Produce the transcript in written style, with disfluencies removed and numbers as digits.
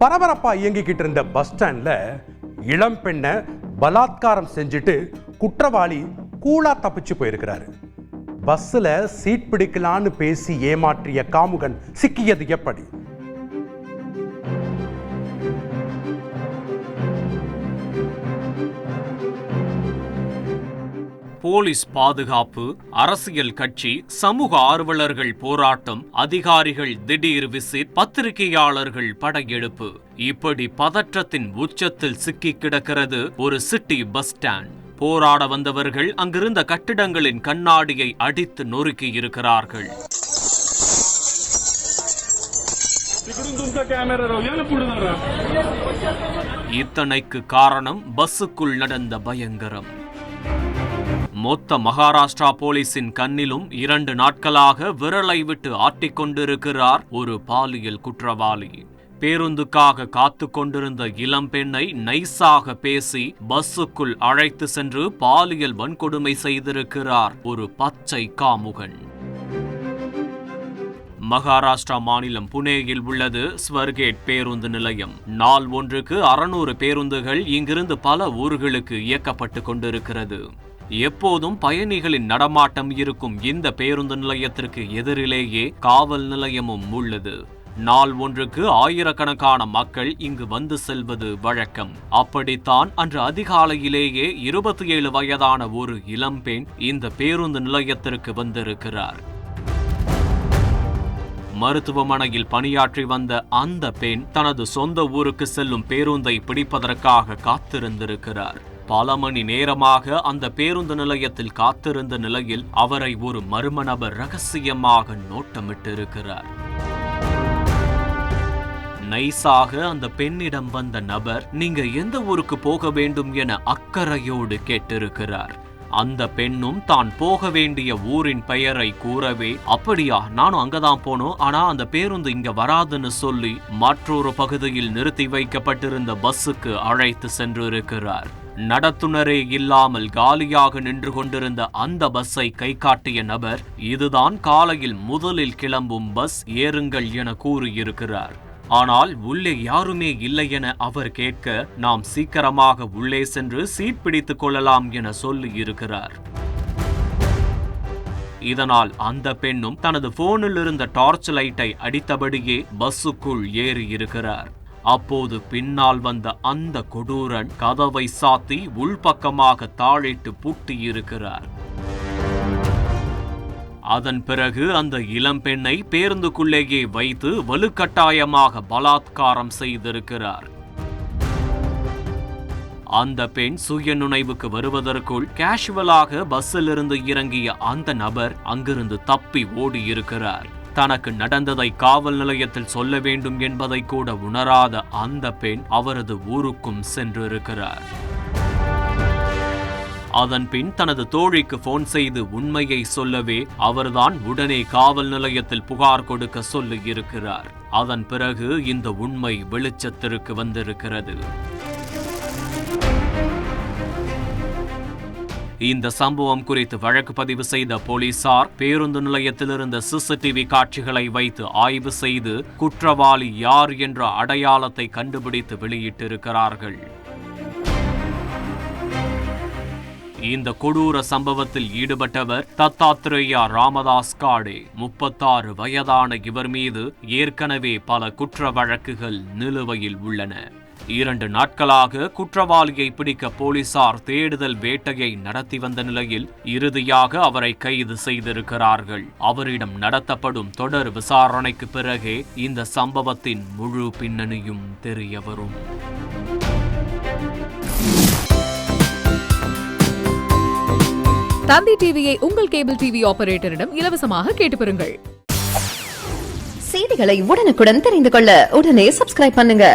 பரபரப்பா இயங்கிக்கிட்டு இருந்த பஸ் ஸ்டாண்ட்ல இளம் பெண்ணை பலாத்காரம் செஞ்சுட்டு குற்றவாளி கூலா தப்பிச்சு போயிருக்கிறாரு. பஸ்ல சீட் பிடிக்கலான்னு பேசி ஏமாற்றிய காமுகன் சிக்கியது எப்படி? போலீஸ் பாதுகாப்பு, அரசியல் கட்சி, சமூக ஆர்வலர்கள் போராட்டம், அதிகாரிகள் திடீர் விசிட், பத்திரிகையாளர்கள் படையெடுப்பு, இப்படி பதற்றத்தின் உச்சத்தில் சிக்கி கிடக்கிறது ஒரு சிட்டி பஸ் ஸ்டாண்ட். போராட வந்தவர்கள் அங்கிருந்த கட்டிடங்களின் கண்ணாடியை அடித்து நொறுக்கி இருக்கிறார்கள். இத்தனைக்கு காரணம் பஸ்ஸுக்குள் நடந்த பயங்கரம். மொத்த மகாராஷ்டிரா போலீசின் கண்ணிலும் 2 நாட்களாக விரலை விட்டு ஆட்டிக்கொண்டிருக்கிறார் ஒரு பாலியல் குற்றவாளி. பேருந்துக்காக காத்து கொண்டிருந்த இளம் பெண்ணை நைஸாக பேசி பஸ்ஸுக்குள் அழைத்து சென்று பாலியல் வன்கொடுமை செய்திருக்கிறார் ஒரு பச்சை காமுகன். மகாராஷ்டிரா மாநிலம் புனேயில் உள்ளது ஸ்வர்கேட் பேருந்து நிலையம். நாள் ஒன்றுக்கு 600 பேருந்துகள் இங்கிருந்து பல ஊர்களுக்கு இயக்கப்பட்டு கொண்டிருக்கிறது. எப்போதும் பயணிகளின் நடமாட்டம் இருக்கும் இந்த பேருந்து நிலையத்திற்கு எதிரிலேயே காவல் நிலையமும் உள்ளது. நாள் ஒன்றுக்கு ஆயிரக்கணக்கான மக்கள் இங்கு வந்து செல்வது வழக்கம். அப்படித்தான் அன்று அதிகாலையிலேயே 27 வயதான ஒரு இளம்பெண் இந்த பேருந்து நிலையத்திற்கு வந்திருக்கிறார். மருத்துவமனையில் பணியாற்றி வந்த அந்த பெண் தனது சொந்த ஊருக்கு செல்லும் பேருந்தை பிடிப்பதற்காக காத்திருந்திருக்கிறார். பல மணி நேரமாக அந்த பேருந்து நிலையத்தில் காத்திருந்த நிலையில் அவரை ஒரு மர்ம நபர் ரகசியமாக நோட்டமிட்டிருக்கிறார். நைஸாக அந்த பெண்ணிடம் வந்த நபர், நீங்க எந்த ஊருக்கு போக வேண்டும் என அக்கறையோடு கேட்டிருக்கிறார். அந்த பெண்ணும் தான் போக வேண்டிய ஊரின் பெயரை கூறவே, அப்படியா, நானும் அங்கதான் போனோம், ஆனா அந்த பேருந்து இங்க வராதுன்னு சொல்லி மற்றொரு பகுதியில் நிறுத்தி வைக்கப்பட்டிருந்த பஸ்ஸுக்கு அழைத்து சென்றிருக்கிறார். நடத்துனரே இல்லாமல் காலியாக நின்று கொண்டிருந்த அந்த பஸ்ஸை கை காட்டிய நபர், இதுதான் காலையில் முதலில் கிளம்பும் பஸ், ஏறுங்கள் என கூறியிருக்கிறார். ஆனால் உள்ளே யாருமே இல்லை என அவர் கேட்க, நாம் சீக்கிரமாக உள்ளே சென்று சீட் பிடித்துக் கொள்ளலாம் என சொல்லி இருக்கிறார். இதனால் அந்த பெண்ணும் தனது போனில் இருந்த டார்ச் லைட்டை அடித்தபடியே பஸ்ஸுக்குள் ஏறி இருக்கிறார். அப்போது பின்னால் வந்த அந்த கொடூரன் கதவை சாத்தி உள்பக்கமாக தாழிட்டு பூட்டியிருக்கிறார். அதன் பிறகு அந்த இளம்பெண்ணை பேருந்துக்குள்ளேயே வைத்து வலுக்கட்டாயமாக பலாத்காரம் செய்திருக்கிறார். அந்த பெண் சுயநினைவுக்கு வருவதற்குள் கேஷுவலாக பஸ்ஸிலிருந்து இறங்கிய அந்த நபர் அங்கிருந்து தப்பி ஓடியிருக்கிறார். தனக்கு நடந்ததை காவல் நிலையத்தில் சொல்ல வேண்டும் என்பதை கூட உணராத அந்த பெண் அவரது ஊருக்கும் சென்றிருக்கிறார். அதன் பின் தனது தோழிக்கு போன் செய்து உண்மையை சொல்லவே அவர்தான் உடனே காவல் நிலையத்தில் புகார் கொடுக்க சொல்லி இருக்கிறார். அதன் பிறகு இந்த உண்மை வெளிச்சத்திற்கு வந்திருக்கிறது. இந்த சம்பவம் குறித்து வழக்கு பதிவு செய்த போலீசார் பேருந்து நிலையத்தில் இருந்த சிசிடிவி காட்சிகளை வைத்து ஆய்வு செய்து குற்றவாளி யார் என்ற அடையாளத்தை கண்டுபிடித்து வெளியிட்டிருக்கிறார்கள். இந்த கொடூர சம்பவத்தில் ஈடுபட்டவர் தத்தாத்ரேயா ராமதாஸ் காடே. 36 வயதான இவர் மீது ஏற்கனவே பல குற்ற வழக்குகள் நிலுவையில் உள்ளன. 2 நாட்களாக குற்றவாளியை பிடிக்க போலீசார் தேடுதல் வேட்டையை நடத்தி வந்த நிலையில் இறுதியாக அவரை கைது செய்திருக்கிறார்கள். அவரிடம் நடத்தப்படும் தொடர் விசாரணைக்கு பிறகே இந்த சம்பவத்தின் முழு பின்னணியும் தெரியவரும். தந்தி டிவியை உங்கள் கேபிள் டிவி ஆபரேட்டரிடம் இலவசமாக கேட்டு பெறுங்கள். செய்திகளை உடனுக்குடன் தெரிந்து கொள்ள உடனே சப்ஸ்கிரைப் பண்ணுங்க.